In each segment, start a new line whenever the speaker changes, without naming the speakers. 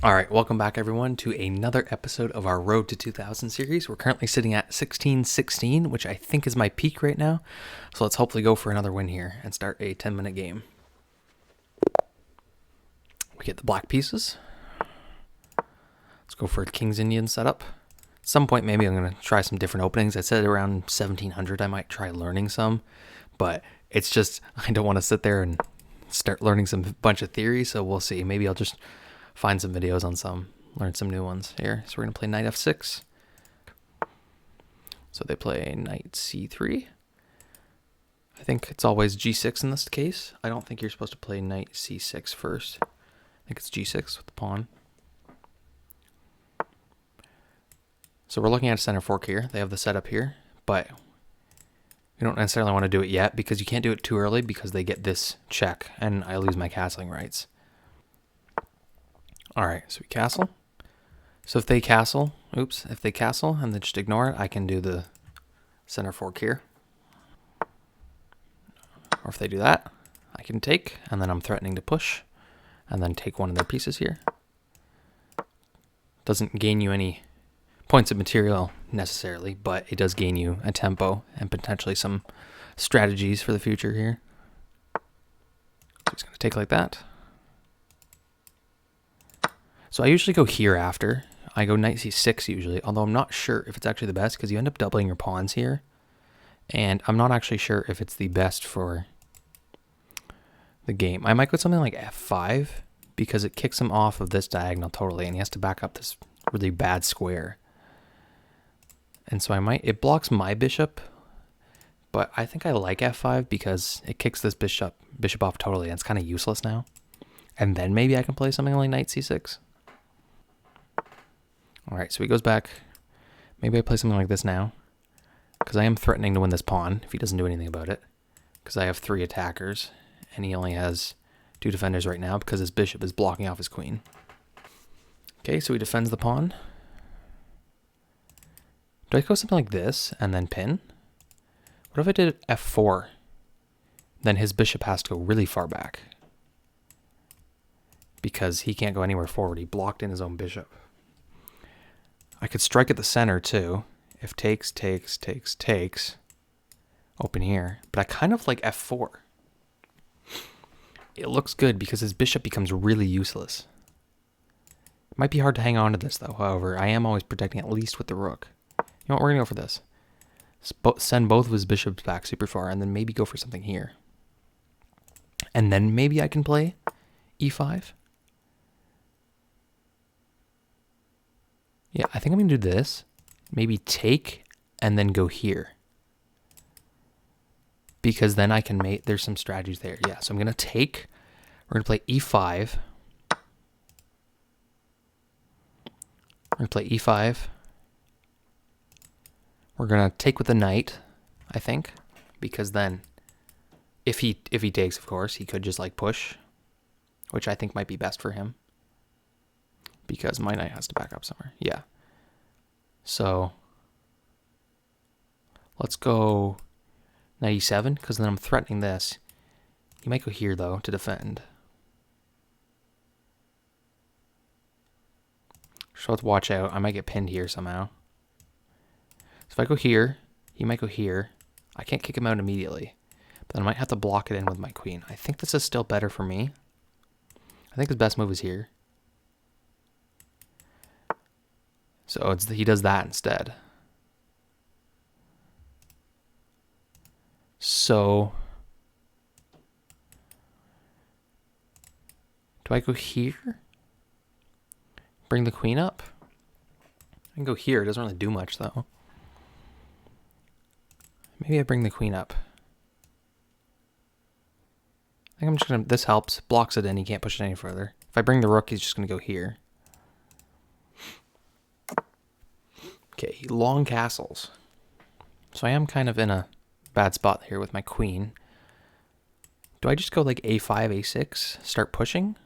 All right, welcome back everyone to another episode of our Road to 2000 series. We're currently sitting at 1616, which I think is my peak right now. So let's hopefully go for another win here and start a 10-minute game. We get the black pieces. Let's go for a King's Indian setup. At some point, maybe I'm going to try some different openings. I said around 1700 I might try learning some, but it's just I don't want to sit there and start learning some bunch of theory, so we'll see. Maybe I'll just find some videos on some, learn some new ones here. So we're going to play knight f6. So they play knight c3. I think it's always g6 in this case. I don't think you're supposed to play knight c6 first. I think it's g6 with the pawn. So we're looking at a center fork here. They have the setup here, but you don't necessarily want to do it yet because you can't do it too early because they get this check and I lose my castling rights. All right, so we castle. So if they castle and then just ignore it, I can do the center fork here. Or if they do that, I can take, and then I'm threatening to push, and then take one of their pieces here. Doesn't gain you any points of material necessarily, but it does gain you a tempo and potentially some strategies for the future here. So he's going to take like that. So I usually go here after. I go knight c6 usually, although I'm not sure if it's actually the best because you end up doubling your pawns here. And I'm not actually sure if it's the best for the game. I might go something like f5 because it kicks him off of this diagonal totally and he has to back up this really bad square. And so it blocks my bishop, but I think I like f5 because it kicks this bishop off totally and it's kind of useless now. And then maybe I can play something like knight c6. All right, so he goes back. Maybe I play something like this now because I am threatening to win this pawn if he doesn't do anything about it because I have 3 attackers and he only has 2 defenders right now because his bishop is blocking off his queen. Okay, so he defends the pawn. Do I go something like this and then pin? What if I did f4? Then his bishop has to go really far back because he can't go anywhere forward. He blocked in his own bishop. I could strike at the center too. If takes, open here. But I kind of like f4. It looks good because his bishop becomes really useless. It might be hard to hang on to this though, however. I am always protecting at least with the rook. You know what, we're going to go for this. Send both of his bishops back super far and then maybe go for something here. And then maybe I can play e5. Yeah, I think I'm going to do this. Maybe take and then go here. Because then I can make, there's some strategies there. Yeah, so I'm going to take. We're going to play e5. We're going to play e5. We're going to take with the knight, I think. Because then, if he takes, of course, he could just like push. Which I think might be best for him. Because my knight has to back up somewhere. Yeah. So let's go knight e7 because then I'm threatening this. You might go here though to defend. So let's watch out. I might get pinned here somehow. So if I go here, he might go here. I can't kick him out immediately. But then I might have to block it in with my queen. I think this is still better for me. I think his best move is here. So he does that instead. So do I go here? Bring the queen up? I can go here. It doesn't really do much though. Maybe I bring the queen up. I think I'm just gonna, this helps. Blocks it in, he can't push it any further. If I bring the rook, he's just gonna go here. Okay, long castles. So I am kind of in a bad spot here with my queen. Do I just go like a5, a6, start pushing?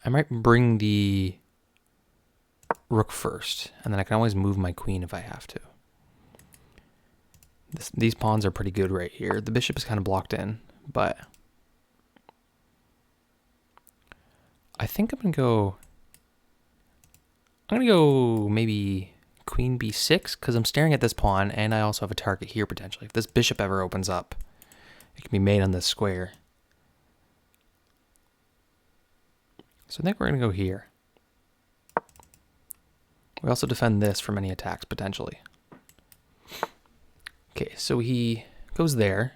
I might bring the rook first, and then I can always move my queen if I have to. These pawns are pretty good right here. The bishop is kind of blocked in, but I think I'm going to go maybe queen b6 because I'm staring at this pawn and I also have a target here potentially. If this bishop ever opens up, it can be made on this square. So I think we're going to go here. We also defend this from any attacks potentially. Okay, so he goes there.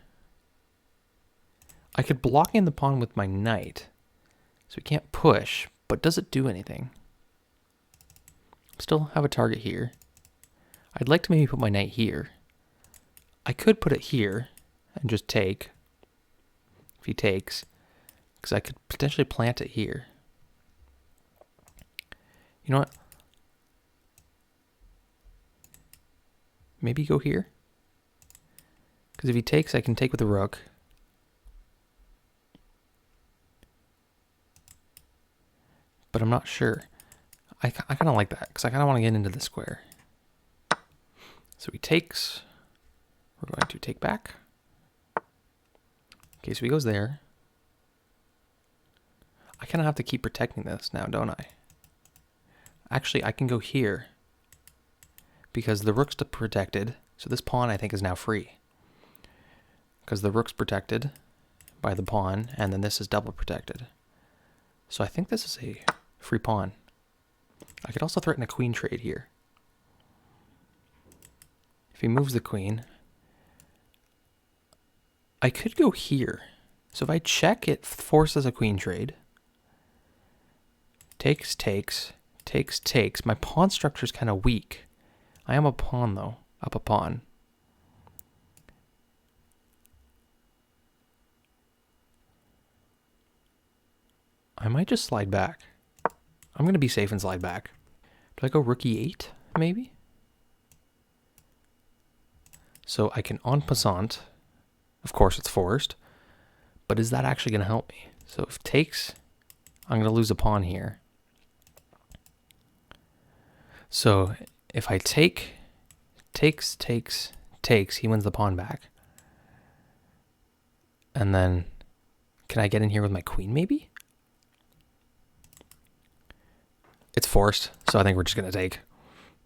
I could block in the pawn with my knight. So we can't push, but does it do anything? Still have a target here. I'd like to maybe put my knight here. I could put it here and just take. If he takes. Because I could potentially plant it here. You know what? Maybe go here? Because if he takes, I can take with the rook. But I'm not sure. I kind of like that, because I kind of want to get into the square. So he takes. We're going to take back. Okay, so he goes there. I kind of have to keep protecting this now, don't I? Actually, I can go here. Because the rook's protected. So this pawn, I think, is now free. Because the rook's protected by the pawn, and then this is double protected. So I think this is a free pawn. I could also threaten a queen trade here. If he moves the queen, I could go here. So if I check, it forces a queen trade. Takes, takes, takes, takes. My pawn structure is kind of weak. I am a pawn, though. Up a pawn. I might just slide back. I'm going to be safe and slide back. Do I go rook e8, maybe? So I can en passant. Of course, it's forced. But is that actually going to help me? So if takes, I'm going to lose a pawn here. So if I take, takes, takes, takes, he wins the pawn back. And then, can I get in here with my queen, maybe? It's forced, so I think we're just going to take.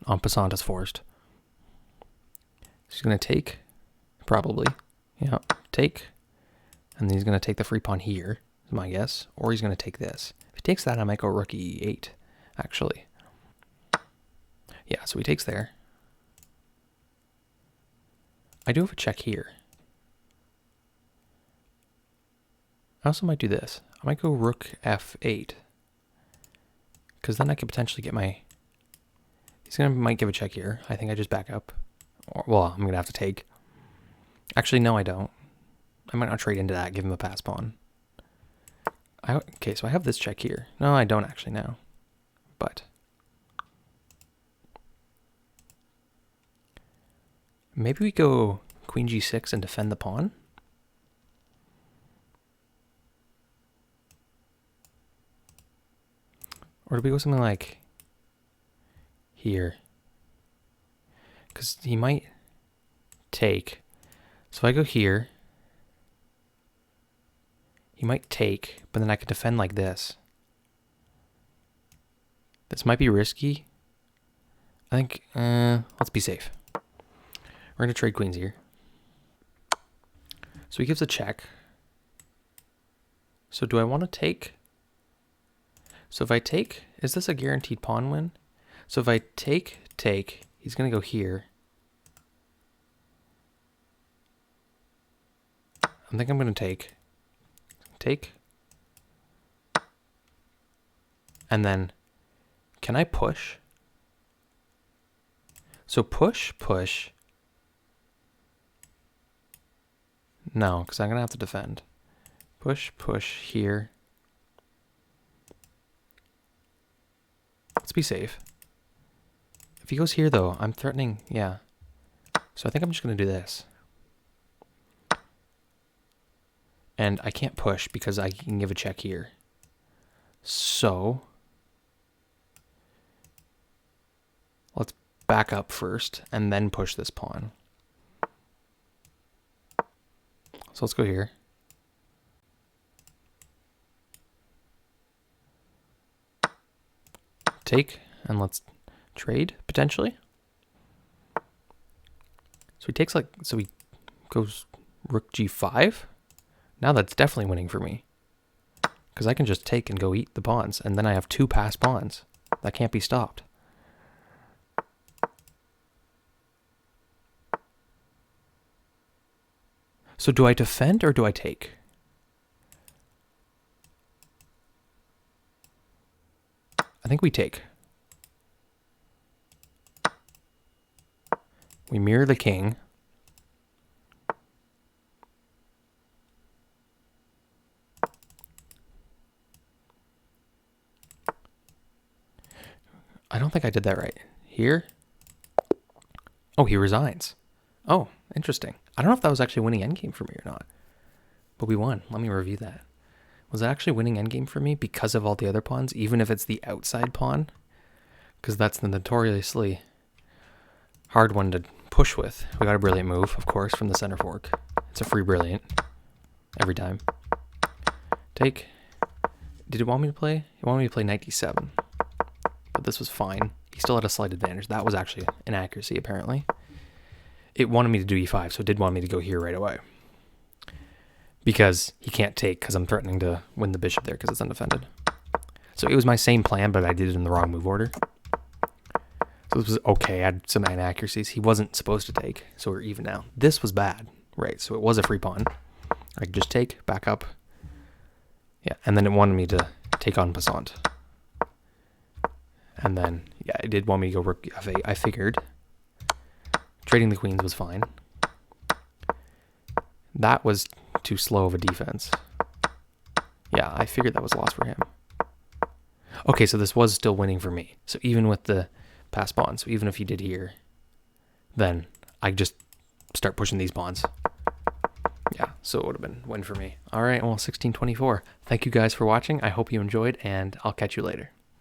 En passant is forced. He's going to take, probably. Yeah, take. And then he's going to take the free pawn here, is my guess. Or he's going to take this. If he takes that, I might go rook e8, actually. Yeah, so he takes there. I do have a check here. I also might do this. I might go rook f8. Because then I could potentially get my... might give a check here. I think I just back up. Or, well, I'm going to have to take. Actually, no, I don't. I might not trade into that, give him a pass pawn. Okay, so I have this check here. No, I don't actually now. But... maybe we go queen g6 and defend the pawn? Or do we go something like here? Because he might take. So if I go here, he might take, but then I could defend like this. This might be risky. I think, let's be safe. We're going to trade queens here. So he gives a check. So do I want to take? So if I take, is this a guaranteed pawn win? So if I take, he's going to go here. I think I'm going to take. Take. And then, can I push? So push, push. No, because I'm going to have to defend. Push, push here. Let's be safe. If he goes here, though, I'm threatening, yeah. So I think I'm just going to do this. And I can't push because I can give a check here. So let's back up first and then push this pawn. So let's go here. take, and let's trade, potentially. So he takes so he goes rook g5. Now that's definitely winning for me. Because I can just take and go eat the pawns, and then I have 2 passed pawns. That can't be stopped. So do I defend or do I take? I think we take. We mirror the king. I don't think I did that right. Here? Oh, he resigns. Oh, interesting. I don't know if that was actually winning endgame for me or not. But we won. Let me review that. Was it actually winning endgame for me because of all the other pawns, even if it's the outside pawn? Because that's the notoriously hard one to push with. We got a brilliant move, of course, from the center fork. It's a free brilliant every time. Take. Did it want me to play? It wanted me to play knight d7. But this was fine. He still had a slight advantage. That was actually an accuracy, apparently. It wanted me to do e5, so it did want me to go here right away. Because he can't take, because I'm threatening to win the bishop there because it's undefended. So it was my same plan, but I did it in the wrong move order. So this was okay. I had some inaccuracies. He wasn't supposed to take, so we're even now. This was bad, right? So it was a free pawn. I could just take, back up. Yeah, and then it wanted me to take on Passant. And then, yeah, it did want me to go rook f8. I figured trading the queens was fine. That was too slow of a defense. Yeah, I figured that was lost for him. Okay, so this was still winning for me. So even with the pass pawn, so even if he did here, then I just start pushing these pawns. Yeah, so it would have been win for me. All right, well, 1624. Thank you guys for watching. I hope you enjoyed, and I'll catch you later.